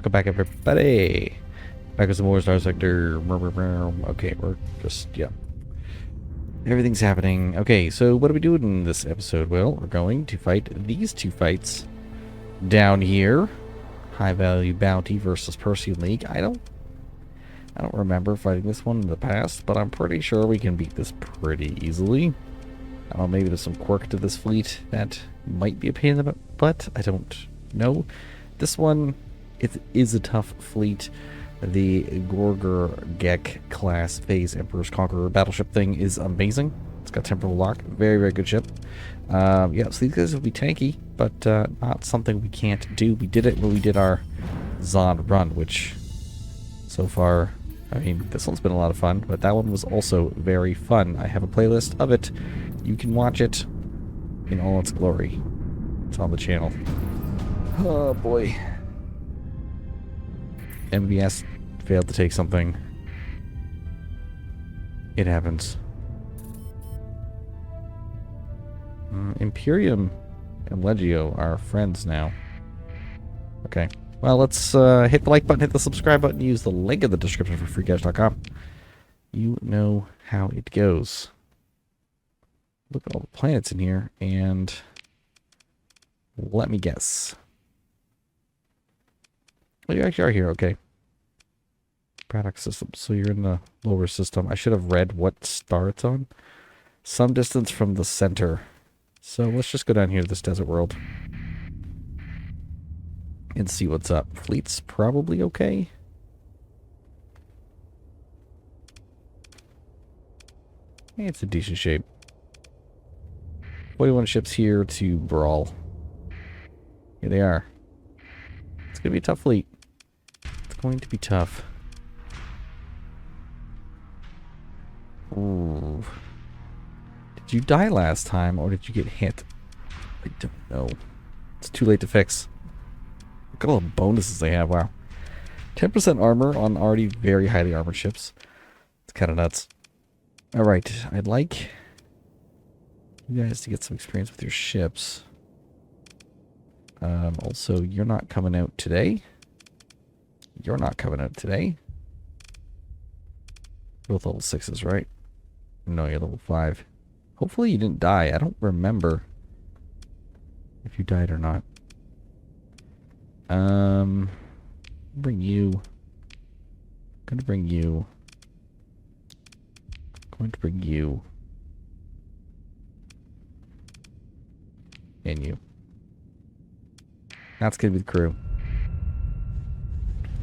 Welcome back, everybody. Back with some more Star Sector. Okay, we're just, yeah. Everything's happening. Okay, so what are we doing in this episode? Well, we're going to fight these two fights down here. High Value Bounty versus Persean League. I don't remember fighting this one in the past, but I'm pretty sure we can beat this pretty easily. I don't know, maybe there's some quirk to this fleet that might be a pain in the butt. I don't know. This one, it is a tough fleet. The Gorgorgek class Phase Emperor's Conqueror battleship thing is amazing. It's got temporal lock. Very, very good ship. Yeah, so these guys will be tanky, but not something we can't do. We did it when we did our Xhan run, which so far, I mean, this one's been a lot of fun, but that one was also very fun. I have a playlist of it. You can watch it in all its glory. It's on the channel. Oh boy. MVS failed to take something. It happens. Imperium and Legio are friends now. Okay. Well, let's hit the like button, hit the subscribe button, use the link in the description for freecash.com. You know how it goes. Look at all the planets in here, and let me guess. Well, you actually are here, okay. Product system, so you're in the lower system. I should have read what star it's on. Some distance from the center. So let's just go down here to this desert world and see what's up. Fleet's probably okay. It's in decent shape. 41 ships here to brawl. Here they are. It's going to be a tough fleet. It's going to be tough. Ooh. Did you die last time, or did you get hit? I don't know. It's too late to fix. Look at all the bonuses they have. Wow. 10% armor on already very highly armored ships. It's kind of nuts. Alright, I'd like you guys to get some experience with your ships. Also, you're not coming out today. You're not coming out today. Both level 6s, right? No, you're level 5. Hopefully you didn't die. I don't remember if you died or not. Bring you. Going to bring you. Going to bring you. And you. That's going to be the crew.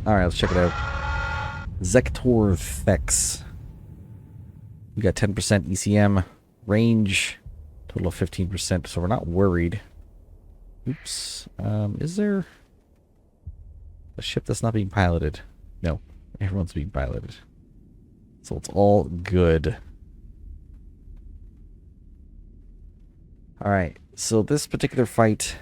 Alright, let's check it out. Zektor Thex. We got 10% ECM. Range. Total of 15%, so we're not worried. Oops. Is there a ship that's not being piloted? No. Everyone's being piloted. So it's all good. Alright, so this particular fight,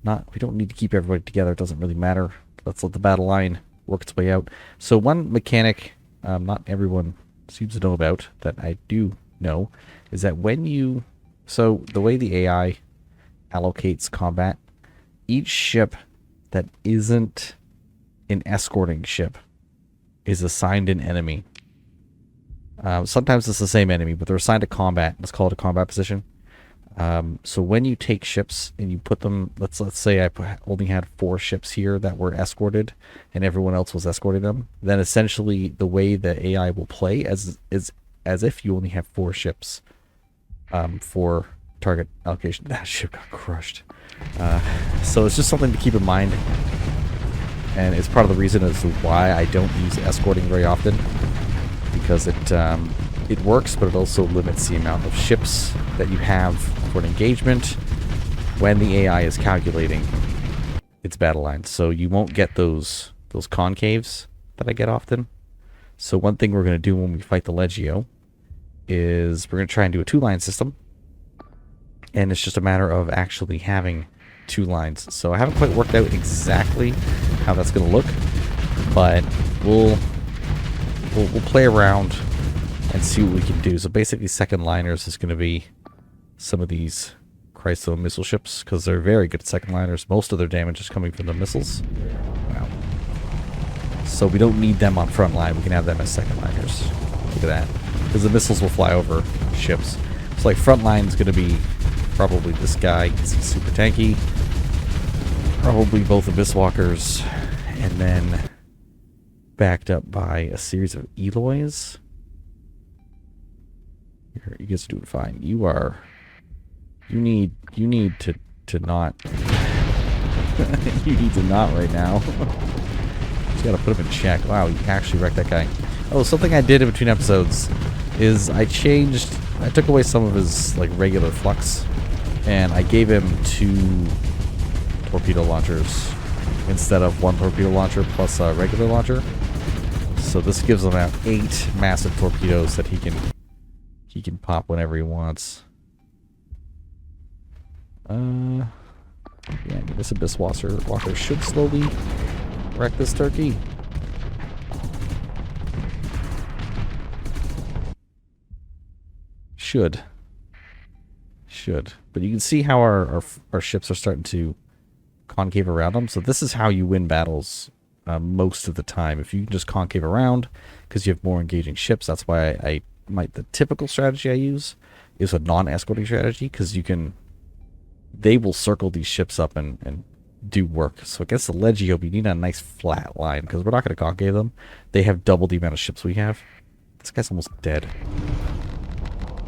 we don't need to keep everybody together, it doesn't really matter. Let's let the battle line work its way out. So one mechanic not everyone seems to know about, that I do know, is that when you... So the way the AI allocates combat, each ship that isn't an escorting ship is assigned an enemy. Sometimes it's the same enemy, but they're assigned a combat. Let's call it a combat position. So when you take ships and you put them, let's say I only had 4 ships here that were escorted and everyone else was escorting them, then essentially the way the AI will play is as if you only have 4 ships for target allocation. That ship got crushed. So it's just something to keep in mind, and it's part of the reason as to why I don't use escorting very often, because it works, but it also limits the amount of ships that you have for an engagement when the AI is calculating its battle lines. So you won't get those concaves that I get often. So one thing we're going to do when we fight the Legio is we're going to try and do a 2-line system. And it's just a matter of actually having 2 lines. So I haven't quite worked out exactly how that's going to look, but we'll play around and see what we can do. So basically second liners is going to be some of these Chryso missile ships, because they're very good second liners. Most of their damage is coming from the missiles. Wow. So we don't need them on front line. We can have them as second liners. Look at that. Because the missiles will fly over ships. So like front line's going to be probably this guy because he's super tanky. Probably both Abyss Walkers. And then backed up by a series of Eloys. You guys are doing fine. You are... You need to not... you need to not right now. Just gotta put him in check. Wow, you actually wrecked that guy. Oh, something I did in between episodes is I took away some of his like regular flux, and I gave him 2 torpedo launchers instead of 1 torpedo launcher plus a regular launcher. So this gives him out 8 massive torpedoes that he can pop whenever he wants. Yeah, this Abyss Walker should slowly wreck this turkey. Should. But you can see how our ships are starting to concave around them. So this is how you win battles most of the time. If you can just concave around, because you have more engaging ships. That's why the typical strategy I use is a non-escorting strategy, because they will circle these ships up and do work. So against the Legio, we need a nice flat line, because we're not going to concave them. They have double the amount of ships we have. This guy's almost dead.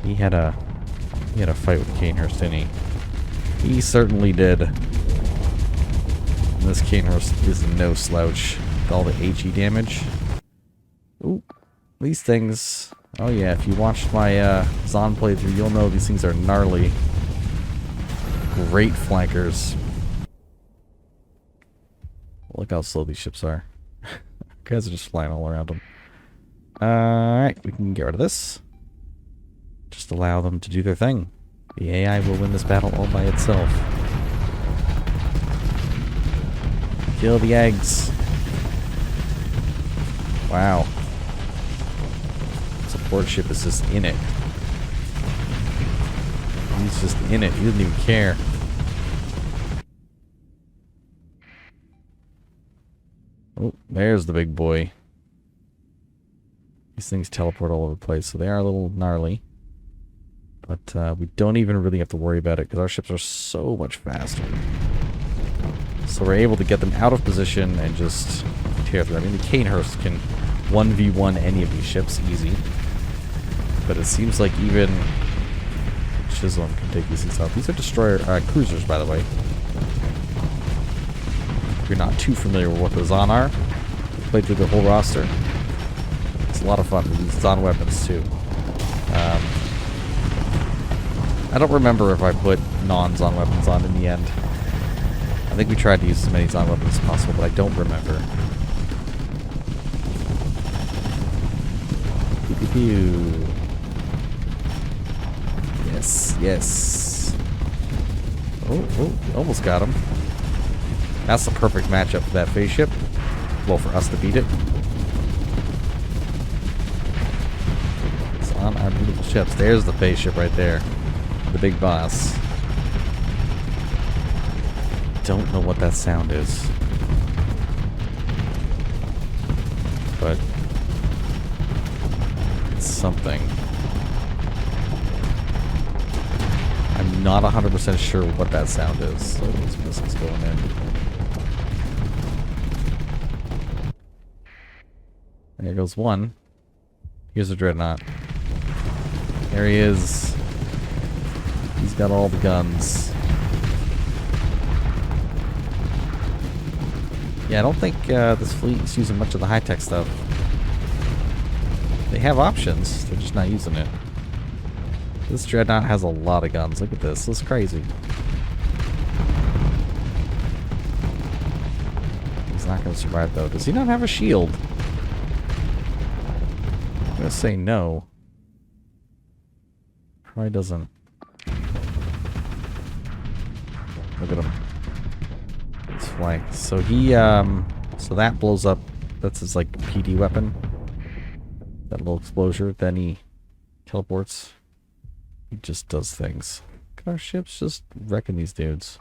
He had a fight with Kanehurst, didn't he? He certainly did. And this Kanehurst is no slouch with all the HE damage. Ooh, these things. Oh yeah, if you watched my Xhan playthrough, you'll know these things are gnarly. Great flankers. Look how slow these ships are. Guys are just flying all around them. Alright, we can get rid of this. Just allow them to do their thing. The AI will win this battle all by itself. Kill the eggs. Wow. Support ship is just in it. He's just in it. He doesn't even care. Oh, there's the big boy. These things teleport all over the place, so they are a little gnarly. But we don't even really have to worry about it, because our ships are so much faster. So we're able to get them out of position and just tear through. I mean, the Kanehurst can 1v1 any of these ships easy. But it seems like even Chisholm can take these things out. These are destroyer cruisers, by the way. If you're not too familiar with what the Xhan are, played through the whole roster. It's a lot of fun with these Xhan weapons too. I don't remember if I put non-Xhan weapons on in the end. I think we tried to use as many Xhan weapons as possible, but I don't remember. Pew pew pew. Yes. Oh, almost got him. That's the perfect matchup for that phase ship. Well, for us to beat it. It's on our beautiful ships. There's the phase ship right there. The big boss. Don't know what that sound is. But it's something. I'm not 100% sure what that sound is. So these missiles going in. There goes one. Here's a dreadnought. There he is. He's got all the guns. Yeah, I don't think this fleet is using much of the high-tech stuff. They have options, they're just not using it. This dreadnought has a lot of guns. Look at this. This is crazy. He's not going to survive, though. Does he not have a shield? I'm going to say no. Probably doesn't. Look at him. It's flank. So he, so that blows up. That's his, like, PD weapon. That little explosion. Then he teleports. He just does things. Look at our ships just wrecking these dudes.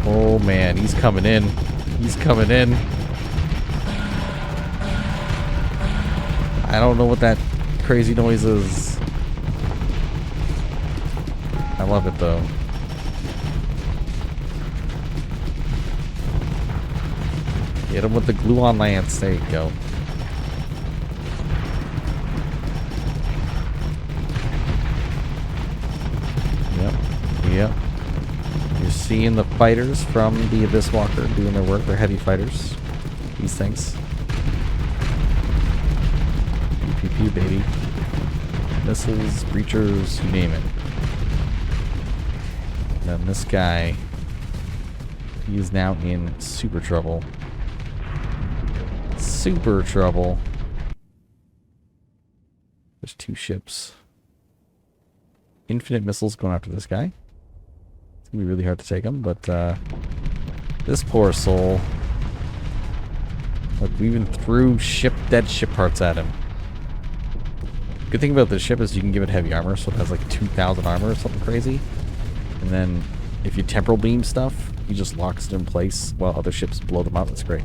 Oh Oh man, he's coming in. He's coming in. I don't know what that crazy noise is. I love it though. Hit him with the glue-on lance. There you go. Yep. You're seeing the fighters from the Abyss Walker doing their work. They're heavy fighters. These things. Pew pew pew, baby. Missiles, breachers, you name it. And then this guy, he is now in super trouble. Super trouble. There's 2 ships. Infinite missiles going after this guy. It's gonna be really hard to take him, but this poor soul. Look, we even threw dead ship parts at him. Good thing about this ship is you can give it heavy armor, so it has like 2,000 armor or something crazy. And then if you temporal beam stuff, he just locks it in place while other ships blow them up. That's great.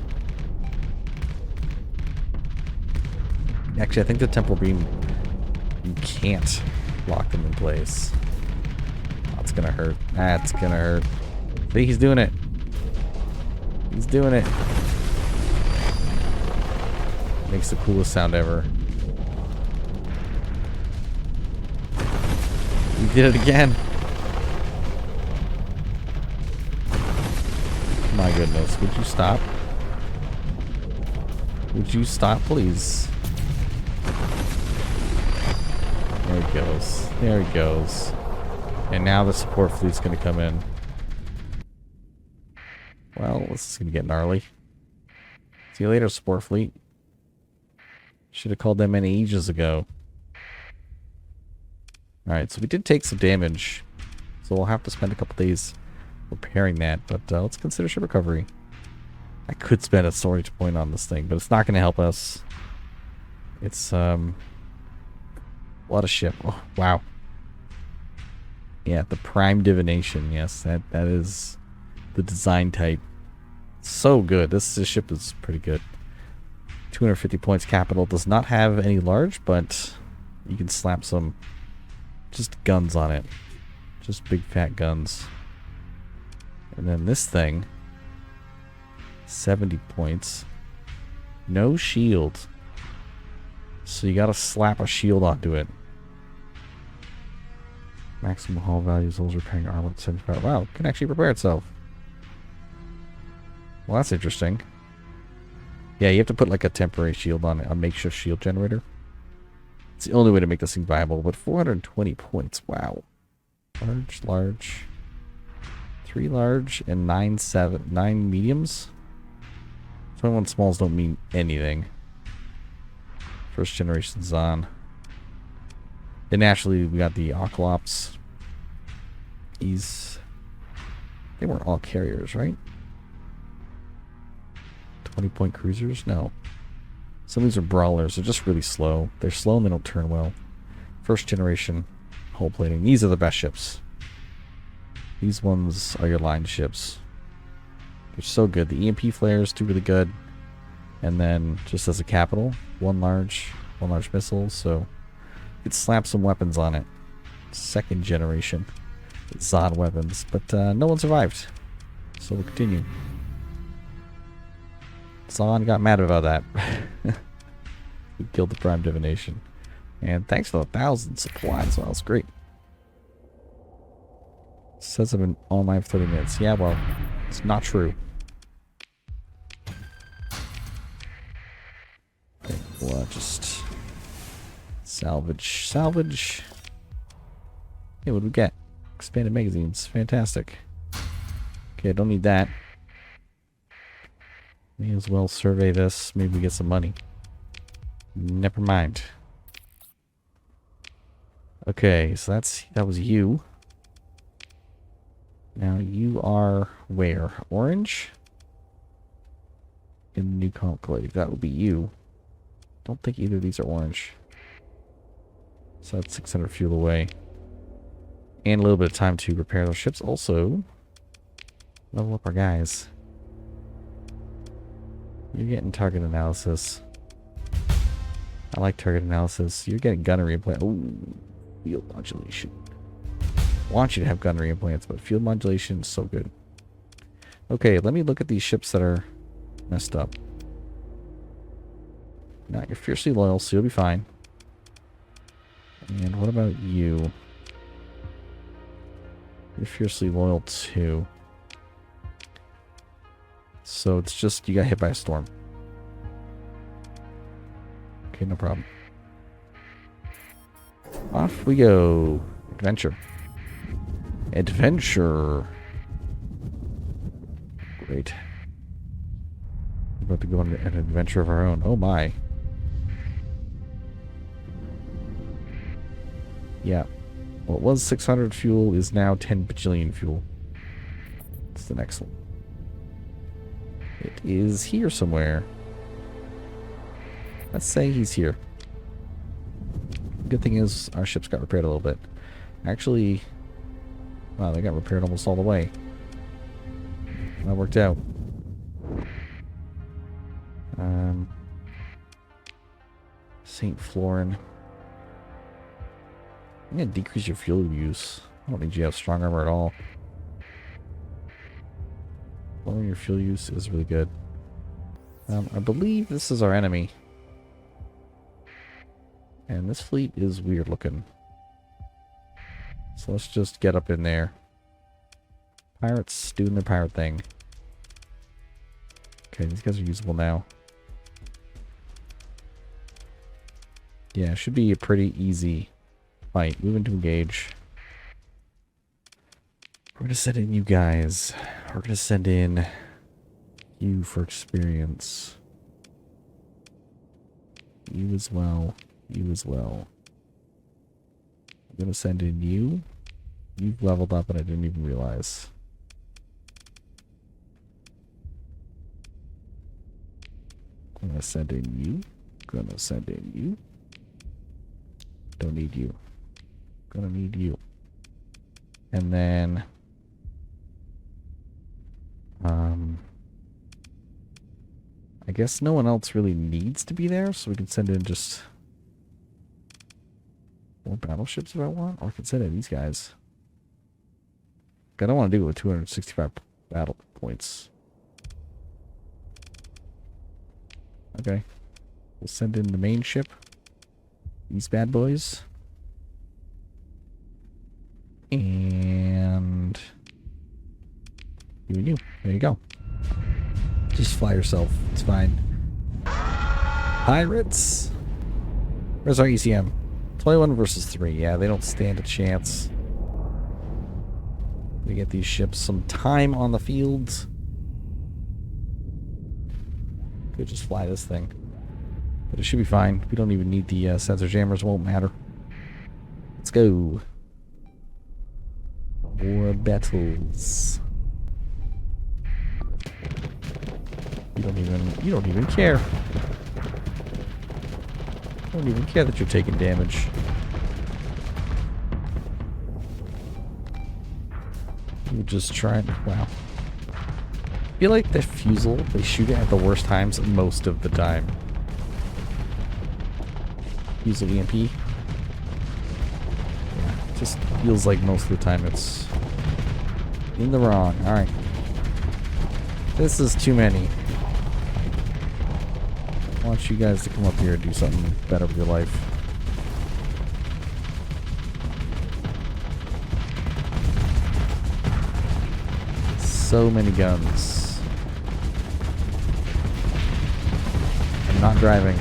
Actually, I think the temporal beam, you can't lock them in place. That's gonna hurt. That's gonna hurt. See, he's doing it. He's doing it. Makes the coolest sound ever. He did it again. My goodness, would you stop? Would you stop, please? There he goes. There he goes. And now the support fleet's going to come in. Well, this is going to get gnarly. See you later, support fleet. Should have called them in ages ago. Alright, so we did take some damage. So we'll have to spend a couple days repairing that. But let's consider ship recovery. I could spend a storage point on this thing, but it's not going to help us. It's, a lot of ship. Oh, wow. Yeah, the prime divination. Yes, that is the design type. So good. This ship is pretty good. 250 points capital. Does not have any large, but you can slap some just guns on it. Just big fat guns. And then this thing, 70 points. No shield. So you gotta slap a shield onto it. Maximum hull values, those repairing armor at 75. Wow, it can actually repair itself. Well, that's interesting. Yeah, you have to put like a temporary shield on it, a makeshift shield generator. It's the only way to make this thing viable, but 420 points. Wow. Large. 3 large and 9 mediums. 21 smalls don't mean anything. First generation Xhan. And naturally, we got the Oclops. They weren't all carriers, right? 20-point cruisers? No. Some of these are brawlers. They're just really slow. They're slow and they don't turn well. First generation hull plating. These are the best ships. These ones are your line ships. They're so good. The EMP flares do really good. And then, just as a capital, one large missile, so you could slap some weapons on it. Second generation Xhan weapons, but no one survived. So we'll continue. Xhan got mad about that. We killed the prime divination. And thanks for the 1,000 supplies. Well, that's great. Says I've been online for 30 minutes. Yeah, well, it's not true. Okay, we'll just salvage. Hey, what do we get? Expanded magazines. Fantastic. Okay, I don't need that. May as well survey this. Maybe we get some money. Never mind. Okay, so that was you. Now you are where? Orange? In the new conclave. That would be you. Don't think either of these are orange. So that's 600 fuel away. And a little bit of time to repair those ships. Also, Level up our guys. You're getting target analysis. I like target analysis. You're getting gunnery implant. Ooh, field modulation. I want you to have gunnery implants, but field modulation is so good. Okay, let me look at these ships that are messed up. Now, you're fiercely loyal, so you'll be fine. And what about you? You're fiercely loyal too. So it's just you got hit by a storm. Okay, no problem. Off we go. Adventure. Adventure. Great. We're about to go on an adventure of our own. Oh my. Yeah. What was 600 fuel is now 10 bajillion fuel. It's the next one. It is here somewhere. Let's say he's here. Good thing is our ships got repaired a little bit. Actually, wow, they got repaired almost all the way. That worked out. St. Florin. I'm gonna decrease your fuel use. I don't think you have strong armor at all. Lowering your fuel use is really good. I believe this is our enemy. And this fleet is weird looking. So let's just get up in there. Pirates doing their pirate thing. Okay, these guys are usable now. Yeah, it should be a pretty easy fight. Moving to engage. We're gonna send in you guys. We're gonna send in you for experience. You as well. You as well. I'm gonna send in you. You've leveled up and I didn't even realize. I'm gonna send in you. Gonna send in you. Don't need you. Gonna need you. And then I guess no one else really needs to be there, so we can send in just more battleships if I want, or I can send in these guys. I don't want to do it with 265 battle points. Okay. We'll send in the main ship. These bad boys. And you and you. There you go. Just fly yourself. It's fine. Pirates. Where's our ECM? 21 versus 3. Yeah, they don't stand a chance. We get these ships some time on the fields. Could just fly this thing. But it should be fine. We don't even need the sensor jammers. It won't matter. Let's go. More battles. You don't even care. You don't even care that you're taking damage. You're just trying. Wow. I feel like the fusel, they shoot it at the worst times most of the time. Fusel EMP. Yeah, it just feels like most of the time it's in the wrong. Alright. This is too many. I want you guys to come up here and do something better with your life. So many guns. I'm not driving.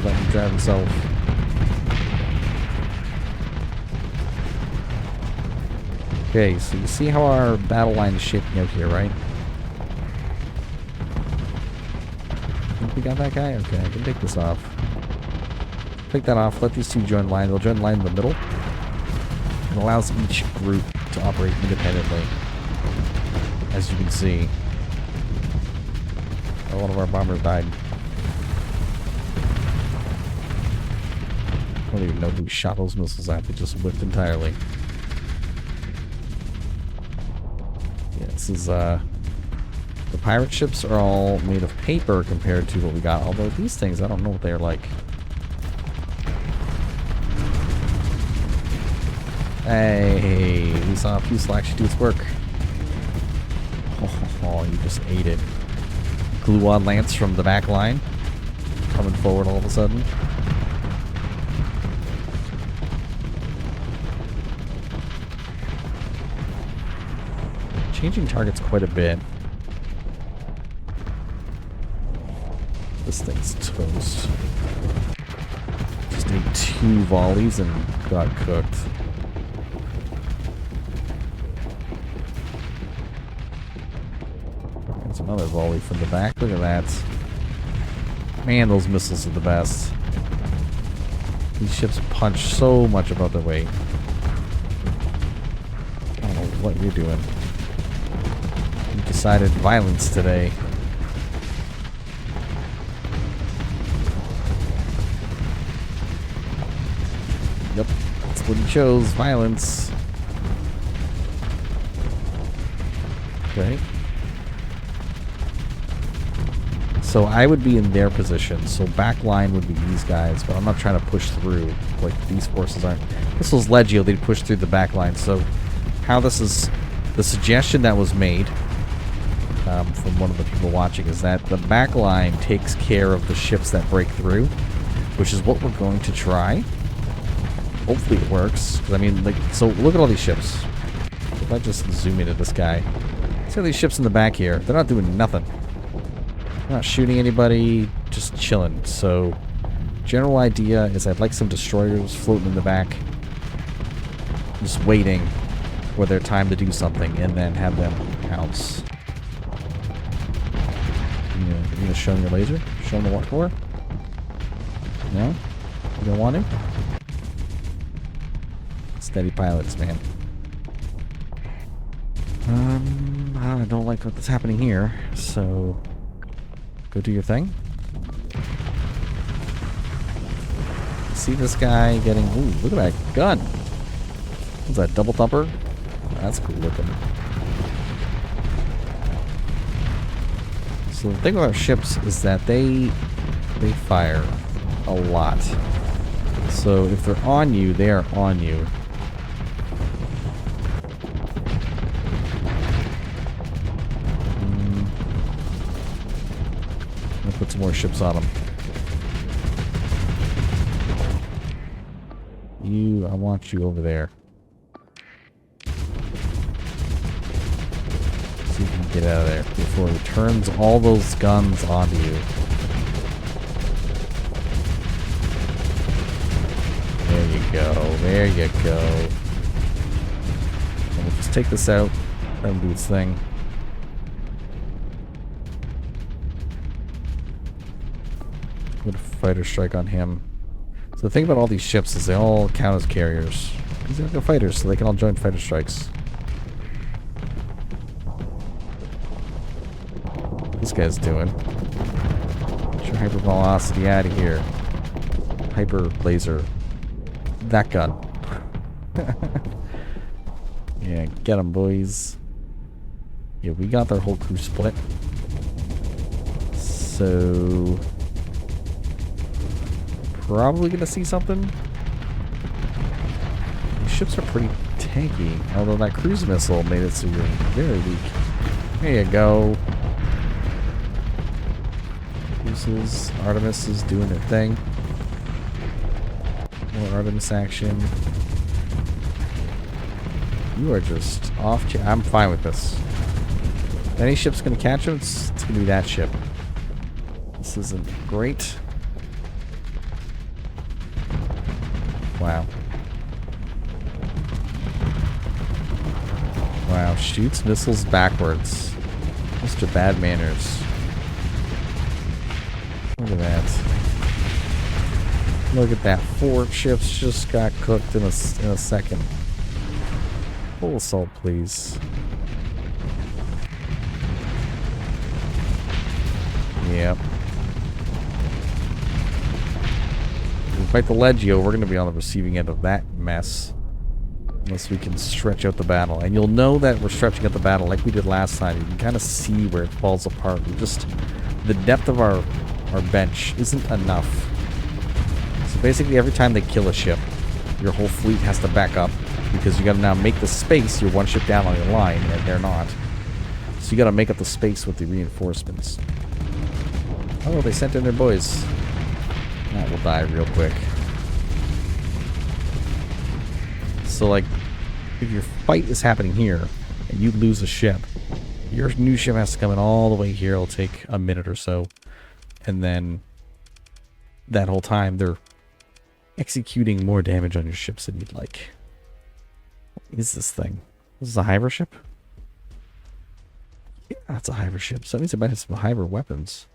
Let him drive himself. Okay, so you see how our battle line is shaping out here, right? Think we got that guy? Okay, I can take this off. Take that off, let these two join line. They'll join line in the middle. It allows each group to operate independently. As you can see. Oh, one of our bombers died. I don't even know who shot those missiles at. They just whipped entirely. Yeah, this is pirate ships are all made of paper compared to what we got. Although these things, I don't know what they're like. Hey, we saw a Fusel actually do its work. Oh, you just ate it. Glue-on lance from the back line. Coming forward all of a sudden. Changing targets quite a bit. This thing's toast. Just did 2 volleys and got cooked. There's another volley from the back. Look at that. Man, those missiles are the best. These ships punch so much above their weight. I don't know what you're doing. You decided violence today. Yep, that's what he chose. Violence. Okay. So I would be in their position. So back line would be these guys, but I'm not trying to push through. Like, these forces aren't. This was Legio. They'd push through the back line. So how this is, the suggestion that was made from one of the people watching is that the back line takes care of the ships that break through, which is what we're going to try. Hopefully it works. 'Cause I mean, like, so look at all these ships. If I just zoom into this guy, see all these ships in the back here. They're not doing nothing. They're not shooting anybody, just chilling. So, general idea is I'd like some destroyers floating in the back, just waiting for their time to do something, and then have them pounce. You gonna show them your laser? Show them what for? No? You don't want to? Steady pilots, man. I don't like what's happening here, so go do your thing. See this guy getting... Ooh, look at that gun. What's that, double thumper? That's cool looking. So the thing with our ships is that they fire a lot. So if they're on you, they are on you. Put some more ships on them. I want you over there. So you can get out of there before he turns all those guns onto you. There you go. There you go. And we'll just take this out. Let him do its thing. Put a fighter strike on him. So the thing about all these ships is they all count as carriers. Because they're like fighters, so they can all join fighter strikes. What this guy's doing? Get your hyper velocity out of here. Hyper laser. That gun. Yeah, get them, boys. Yeah, we got their whole crew split. So... probably gonna see something. These ships are pretty tanky, although that cruise missile made it so you're very weak. There you go. Cruises, Artemis is doing their thing. More Artemis action. You are just off. I'm fine with this. If any ship's gonna catch them, it's gonna be that ship. This isn't great. Wow. Wow, shoots missiles backwards. Mr. Bad Manners. Look at that. Look at that. 4 ships just got cooked in a second. Full assault, please. Yep. If we fight the Legio, we're going to be on the receiving end of that mess. Unless we can stretch out the battle. And you'll know that we're stretching out the battle like we did last time. You can kind of see where it falls apart. The depth of our bench isn't enough. So basically every time they kill a ship, your whole fleet has to back up. Because you gotta now make the space. You're one ship down on your line, and they're not. So you gotta make up the space with the reinforcements. Oh, they sent in their boys. That will die real quick. So, like, if your fight is happening here, and you lose a ship, your new ship has to come in all the way here. It'll take a minute or so. And then, that whole time, they're executing more damage on your ships than you'd like. What is this thing? This is a Hiver ship? Yeah, that's a Hiver ship. So that means it might have some Hiver weapons.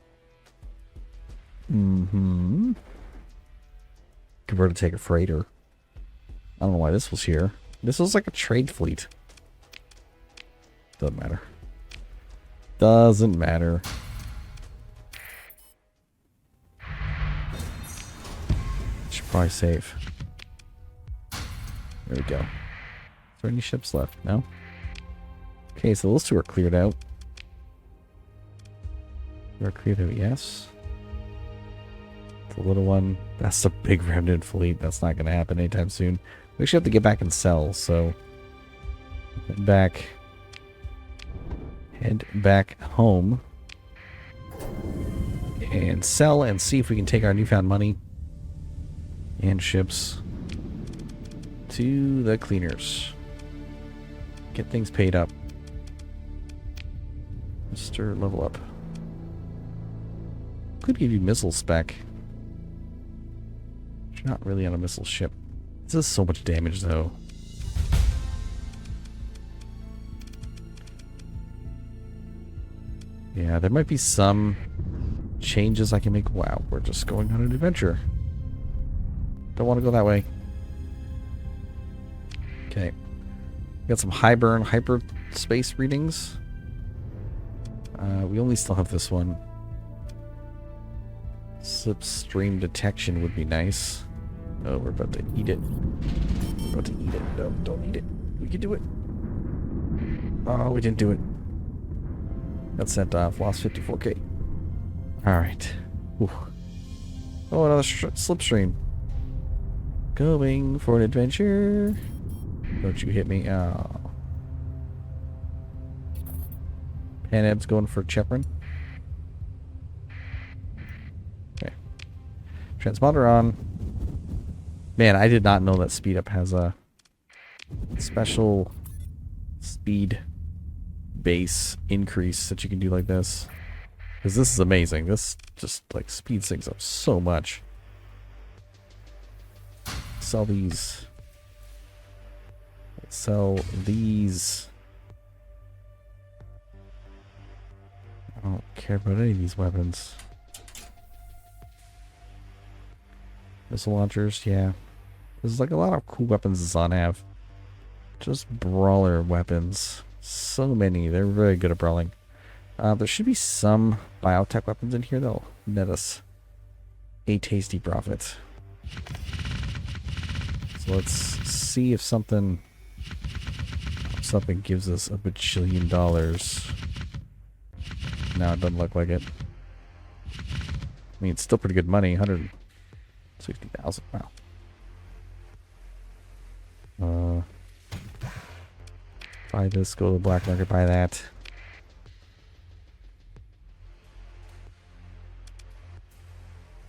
Mm-hmm. Converted to take a freighter. I don't know why this was here. This was like a trade fleet. Doesn't matter. Doesn't matter. Should probably save. There we go. Is there any ships left? No? Okay, so those two are cleared out. They're cleared out, yes. The little one, that's a big remnant fleet. That's not going to happen anytime soon. We actually have to get back and sell, so head back home and sell and see if we can take our newfound money and ships to the cleaners. Get things paid up. Mr. Level Up. Could give you missile spec. You're not really on a missile ship. This does so much damage, though. Yeah, there might be some changes I can make. Wow, we're just going on an adventure. Don't want to go that way. Okay. Got some hyperspace readings. We only still have this one. Slipstream detection would be nice. Oh, we're about to eat it. We're about to eat it. No, don't eat it. We can do it. Oh, we didn't do it. Got sent off. Lost 54k. Alright. Oh, another slipstream. Going for an adventure. Don't you hit me. Oh. Paneb's going for Cheprin. Okay. Transponder on. Man, I did not know that SpeedUp has a special speed base increase that you can do like this. Because this is amazing. This just like speeds things up so much. Sell these. Sell these. I don't care about any of these weapons. Missile launchers, yeah. There's like a lot of cool weapons Xhan have. Just brawler weapons. So many. They're very good at brawling. There should be some biotech weapons in here that'll net us a tasty profit. So let's see if something gives us a bajillion dollars. No, it doesn't look like it. I mean, it's still pretty good money. 160,000. Wow. Buy this. Go to the black market. Buy that.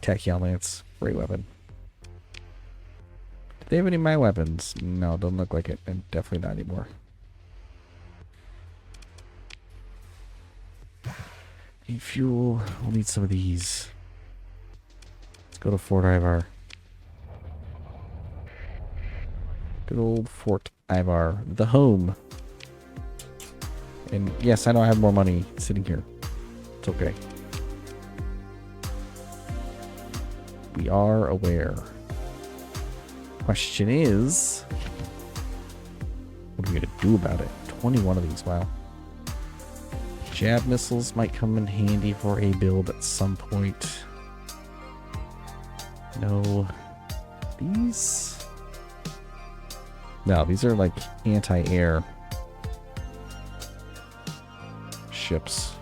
Tachyon Lance. Great weapon. Do they have any of my weapons? No, doesn't look like it. And definitely not anymore. Need fuel. We'll need some of these. Let's go to Fort Ivar. Good old Fort Ivar. The home. And yes, I know I have more money sitting here. It's okay. We are aware. Question is, what are we going to do about it? 21 of these, wow. Jab missiles might come in handy for a build at some point. No. These? No, these are like anti-air ships.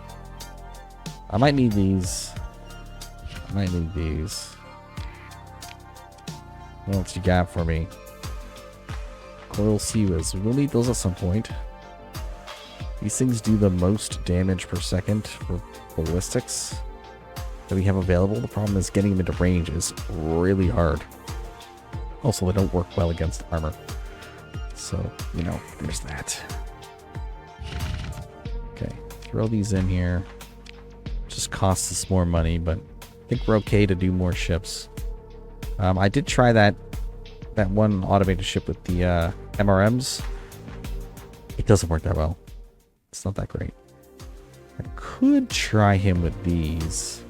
I might need these. I might need these. What else you got for me? Coil Seawiz. We'll need those at some point. These things do the most damage per second for ballistics that we have available. The problem is getting them into range is really hard. Also, they don't work well against armor. So, you know, there's that. Okay, throw these in here. Just costs us more money, but I think we're okay to do more ships. I did try that one automated ship with the MRMs. It doesn't work that well. It's not that great. I could try him with these.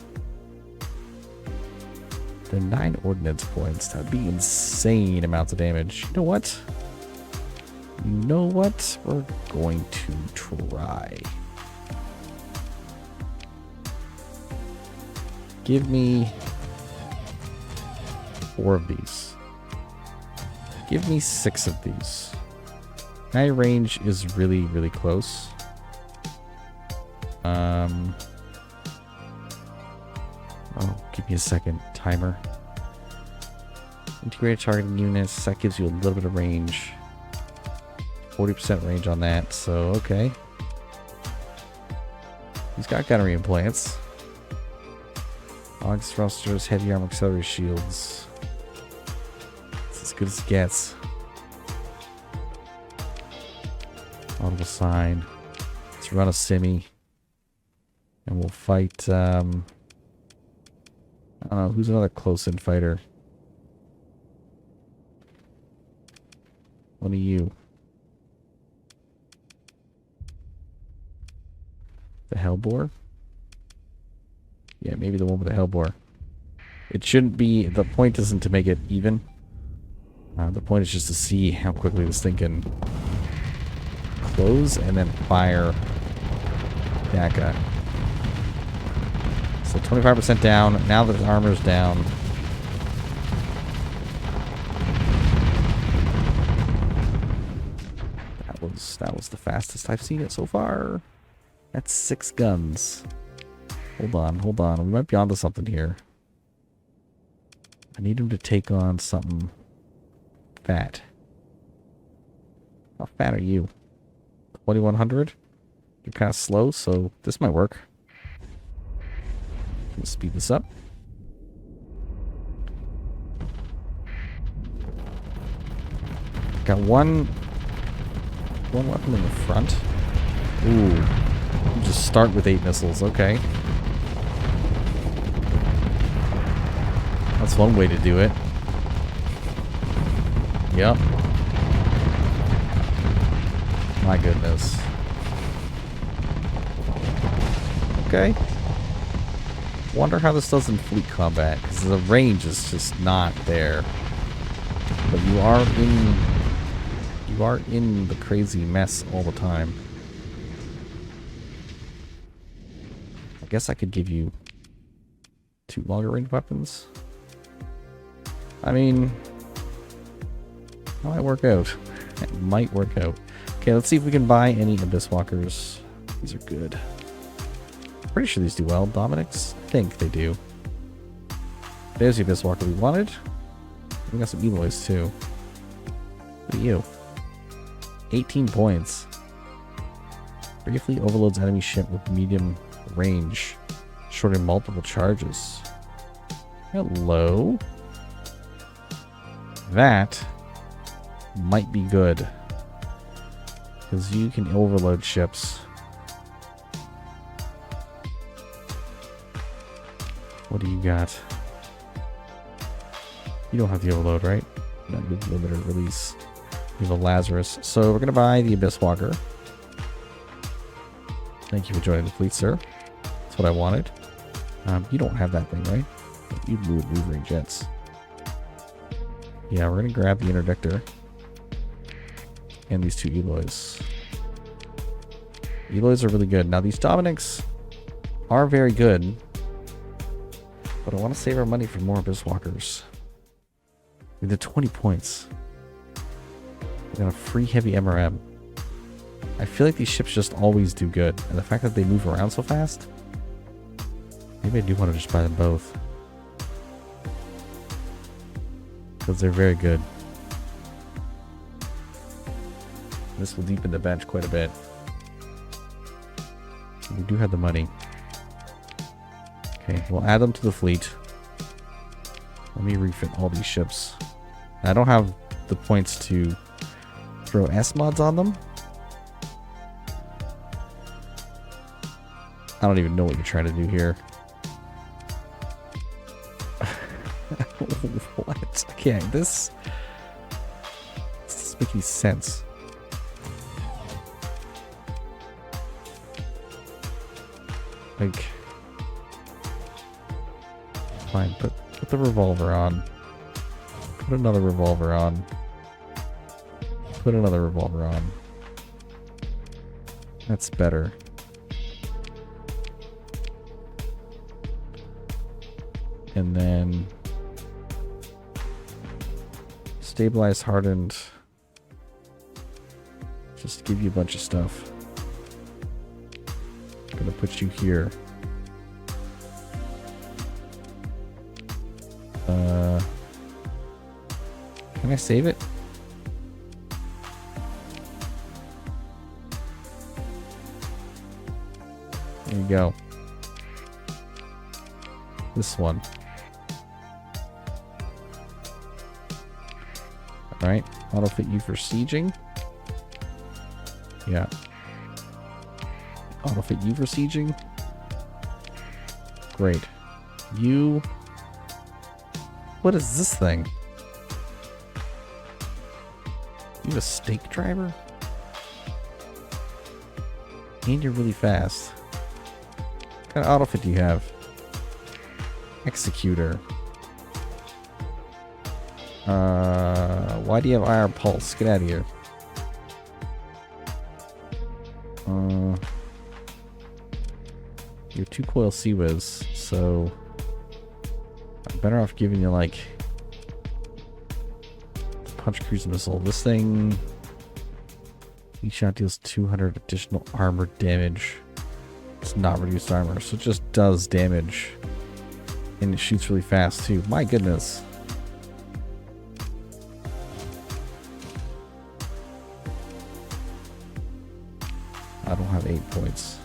They're 9 ordnance points. That would be insane amounts of damage. You know what? You know what? We're going to try. Give me 4 of these. Give me 6 of these. My range is really, really close. Oh, give me a second. Timer. Integrated targeting units. That gives you a little bit of range. 40% range on that, so okay. He's got gunnery implants. August thrusters, heavy armor, auxiliary shields. It's as good as it gets. Audible sign. Let's run a simi. And we'll fight, I don't know, who's another close-in fighter? One of you. The Hellbore? Yeah, maybe the one with the Hellbore. It shouldn't be... The point isn't to make it even. The point is just to see how quickly this thing can close and then fire DACA. So 25% down. Now that the armor's down. That was the fastest I've seen it so far. That's 6 guns. Hold on. We might be onto something here. I need him to take on something fat. How fat are you? 2100? You're kind of slow, so this might work. Let's speed this up. Got one weapon in the front. Ooh. Just start with 8 missiles, okay. That's one way to do it. Yep. My goodness. Okay. Wonder how this does in fleet combat, because the range is just not there. But you are in the crazy mess all the time. I guess I could give you 2 longer range weapons. I mean, that might work out. It might work out. Okay, let's see if we can buy any Abyss Walkers. These are good. Pretty sure these do well. Dominic's? I think they do. There's the Abyss Walker we wanted. We got some Eloys too. Look at you. 18 points. Briefly overloads enemy ship with medium range. Shorting multiple charges. Hello. That might be good. Because you can overload ships. What do you got? You don't have the overload, right? No, you have limited release. You have a Lazarus. So we're going to buy the Abyss Walker. Thank you for joining the fleet, sir. That's what I wanted. You don't have that thing, right? You move maneuvering jets. Yeah, we're going to grab the interdictor. And these 2 Eloys. Eloys are really good. Now, these Dominics are very good. But I want to save our money for more Abyss Walkers. With the 20 points. We got a free heavy MRM. I feel like these ships just always do good. And the fact that they move around so fast, maybe I do want to just buy them both. Because they're very good. This will deepen the bench quite a bit. We do have the money. Okay, we'll add them to the fleet. Let me refit all these ships. I don't have the points to throw S-mods on them. I don't even know what you're trying to do here. What? Okay, this doesn't make any sense. Like, fine, put the revolver on. Put another revolver on. Put another revolver on. That's better. And then stabilize, hardened. Just give you a bunch of stuff. I'm gonna put you here. Can I save it? There you go. This one. Alright, auto fit you for sieging. Yeah. Auto fit you for sieging. Great. You. What is this thing? You have a stake driver? And you're really fast. What kind of auto fit do you have? Executor. Why do you have IR pulse? Get out of here. You're 2 coil CWIS, so I'm better off giving you like the punch cruise missile. This thing, each shot deals 200 additional armor damage. It's not reduced armor, so it just does damage. And it shoots really fast too. My goodness. I don't have 8 points.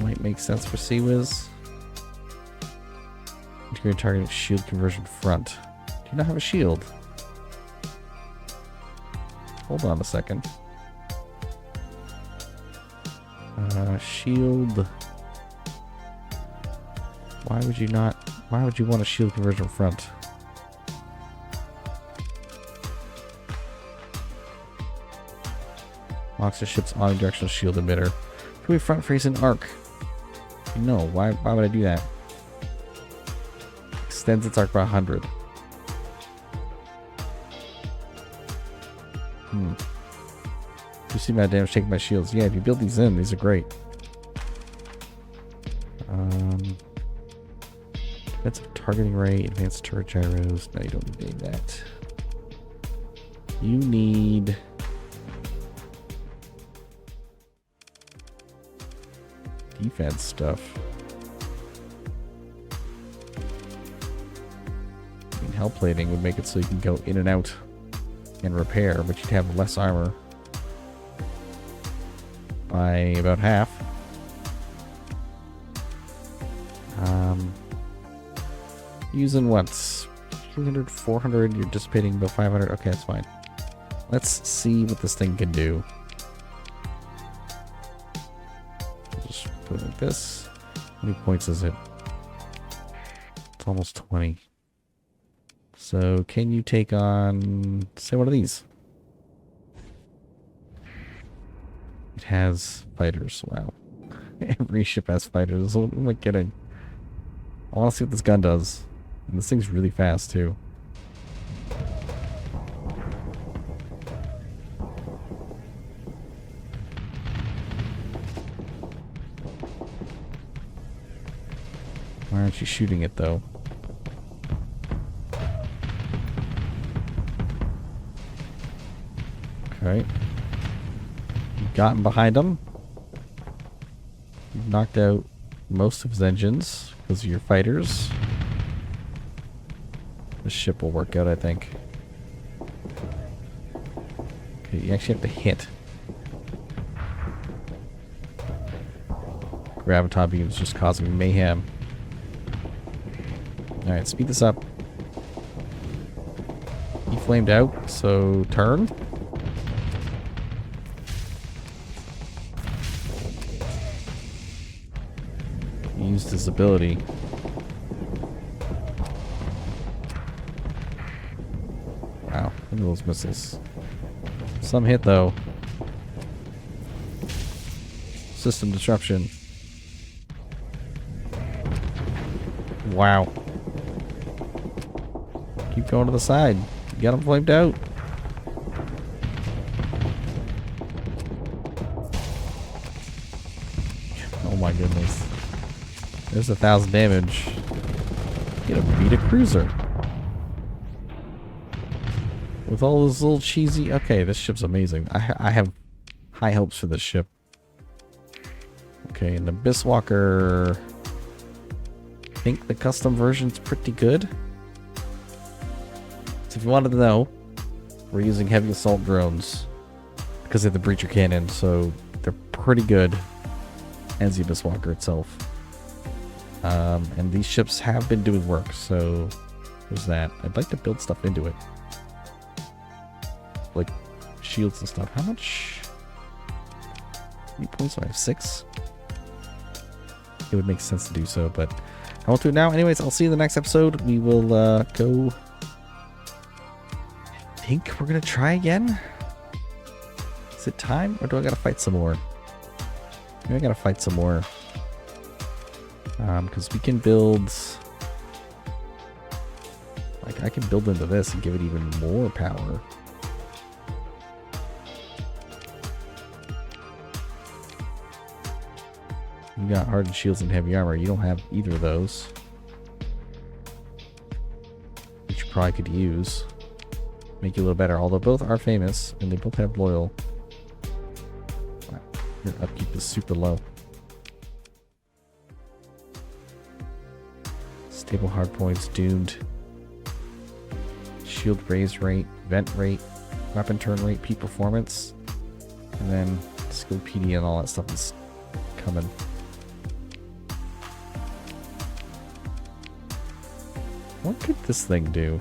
Might make sense for CWIS. Integrated targeting shield conversion front. Do you not have a shield? Hold on a second. Shield. Why would you not? Why would you want a shield conversion front? Locks the ship's omnidirectional shield emitter. Can we front facing arc? No, why would I do that? Extends its arc by 100. You see my damage taken by shields. Yeah, if you build these in, these are great. Defensive targeting ray, advanced turret gyros. No, you don't need any of that. You need defense stuff. I mean, hull plating would make it so you can go in and out and repair, but you'd have less armor by about half. Using what? 300, 400, you're dissipating about 500. Okay, that's fine. Let's see what this thing can do. Just put it like this. How many points is it? It's almost 20. So can you take on, say, one of these? It has fighters. Wow. Every ship has fighters. What am I kidding? I want to see what this gun does. And this thing's really fast too. Why aren't you shooting it though? Okay. You've gotten behind him. You've knocked out most of his engines because of your fighters. The ship will work out, I think. Okay, you actually have to hit. Graviton beams just causing mayhem. Alright, speed this up. He flamed out, so turn. He used his ability. Wow, look at those missiles. Some hit though. System disruption. Wow. Keep going to the side. You got him flamed out. Oh my goodness. There's 1,000 damage. Get a beat a cruiser. With all those little cheesy... Okay, this ship's amazing. I have high hopes for this ship. Okay, and the Abyss Walker... I think the custom version's pretty good. So if you wanted to know, we're using heavy assault drones because they have the breacher cannon, so they're pretty good as the Abyss Walker itself. And these ships have been doing work, so there's that. I'd like to build stuff into it. Like shields and stuff. How much? How many points do I have? 6? It would make sense to do so, but I won't do it now. Anyways, I'll see you in the next episode. We will go... I think we're going to try again. Is it time? Or do I got to fight some more? Maybe I got to fight some more. Because we can build... Like, I can build into this and give it even more power. You got hardened shields and heavy armor. You don't have either of those. Which you probably could use. Make you a little better. Although both are famous and they both have loyal. Wow. Your upkeep is super low. Stable hard points doomed. Shield raise rate, vent rate, weapon turn rate, peak performance. And then skill PD and all that stuff is coming. What could this thing do?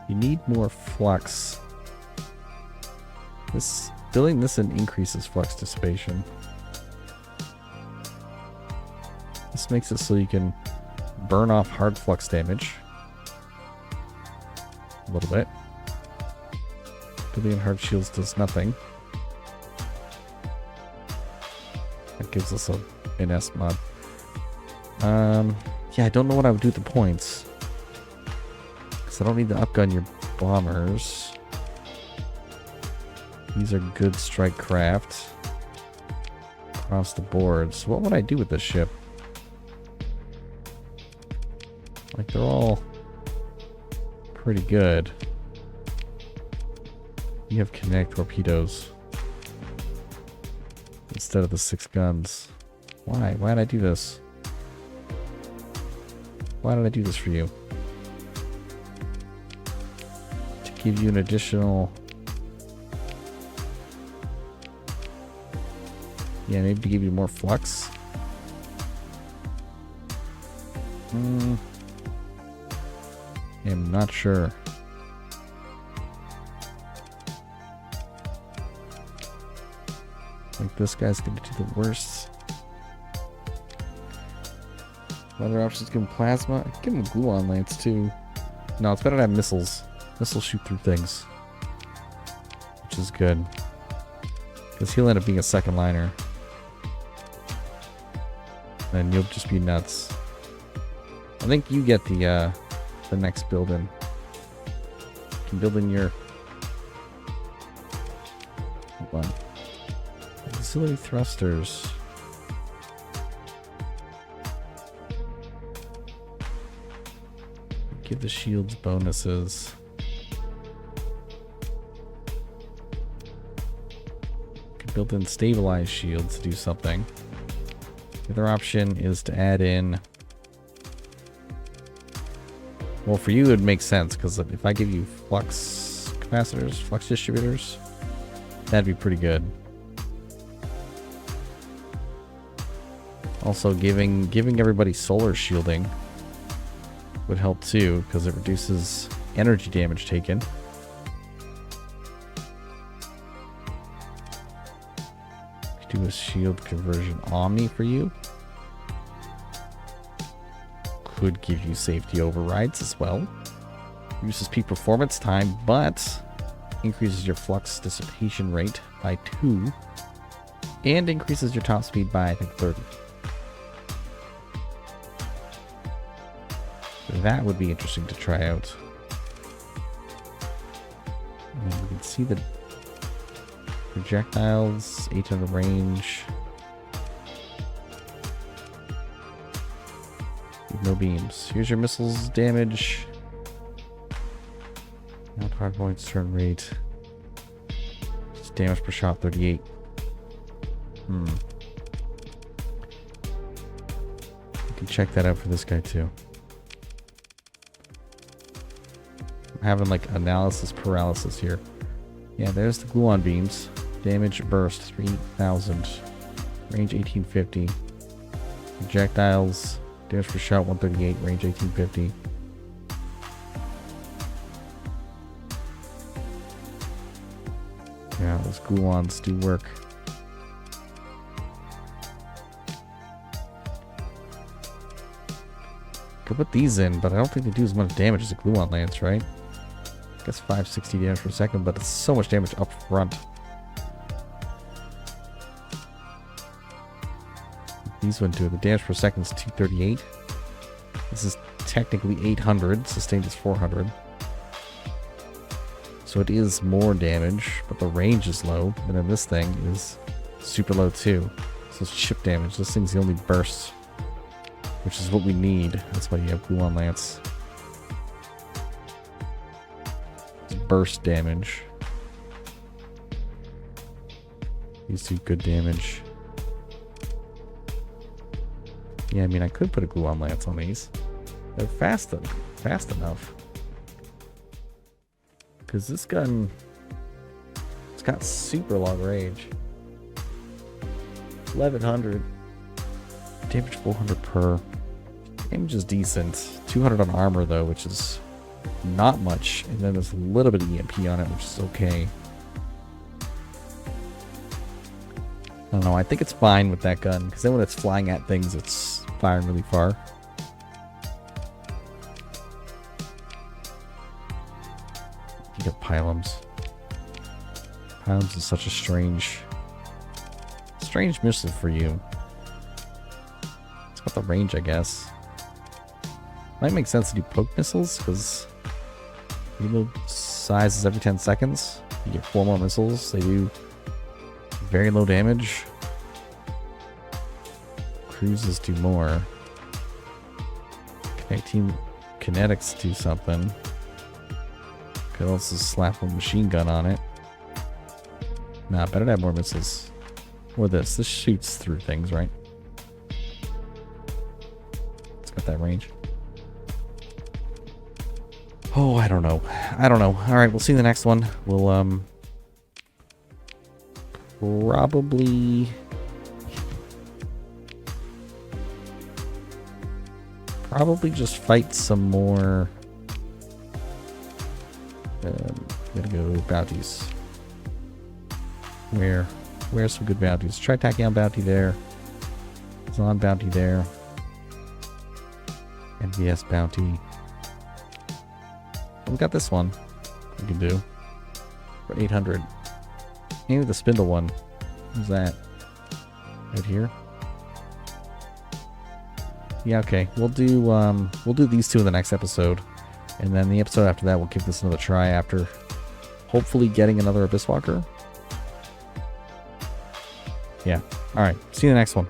You need more flux. Building this in increases flux dissipation. This makes it so you can burn off hard flux damage. A little bit. Building in hard shields does nothing. That gives us an S mod. Yeah, I don't know what I would do with the points. Because I don't need to upgun your bombers. These are good strike craft. Across the board. So what would I do with this ship? Like, they're all pretty good. You have kinetic torpedoes instead of the 6 guns. Why? Why did I do this? Why did I do this for you? To give you an additional... Yeah, maybe to give you more flux? I'm not sure. Like, this guy's gonna do the worst. Other options give him plasma. I can give him a gluon lance too. No, it's better to have missiles. Missiles shoot through things. Which is good. Because he'll end up being a second liner. And you'll just be nuts. I think you get the next build in. You can build in your... Hold on. Auxiliary thrusters. Give the shields bonuses. Can build in stabilized shields to do something. The other option is to add in... Well, for you it would make sense, because if I give you flux capacitors, flux distributors, that'd be pretty good. Also, giving everybody solar shielding would help too, because it reduces energy damage taken. Do a shield conversion Omni for you. Could give you safety overrides as well. Reduces peak performance time, but increases your flux dissipation rate by 2. And increases your top speed by, I think, 30. That would be interesting to try out. And you can see the projectiles, 800 range. No beams. Here's your missiles damage. Not hard points, turn rate. Just damage per shot, 38. You can check that out for this guy too. I'm having like analysis paralysis here. Yeah, there's the gluon beams. Damage burst 3000. Range 1850. Projectiles. Damage per shot 138. Range 1850. Yeah, those gluons do work. Could put these in, but I don't think they do as much damage as a gluon lance, right? I guess 560 damage per second, but it's so much damage up front. These wouldn't do it. The damage per second is 238. This is technically 800. Sustained is 400. So it is more damage, but the range is low. And then this thing is super low too. So it's chip damage. This thing's the only burst, which is what we need. That's why you have Gluon Lance. It's burst damage. These do good damage. Yeah, I mean, I could put a Gluon Lance on these. They're fast enough. Because this gun, it's got super long range. 1100. Damage 400 per. Damage is decent. 200 on armor though, which is not much. And then there's a little bit of EMP on it, which is okay. I don't know, I think it's fine with that gun, because then when it's flying at things, it's firing really far. You get pylums. Pylums is such a strange missile for you. It's got the range, I guess. Might make sense to do poke missiles, because reload size is every 10 seconds. You get 4 more missiles. They do very low damage. Cruises do more. Connecting kinetics do something. Could also slap a machine gun on it. Nah, better to have more missiles. Or this. This shoots through things, right? It's got that range. Oh, I don't know. Alright, we'll see you in the next one. We'll, probably just fight some more. Gotta go bounties. Where's some good bounties? Try Tachyon bounty there. Xhan bounty there. NVS bounty. We got this one we can do for 800. Maybe the spindle one. Who's that? Right here. Yeah, okay. We'll do these two in the next episode. And then the episode after that, we'll give this another try after hopefully getting another Abyss Walker. Yeah. Alright. See you in the next one.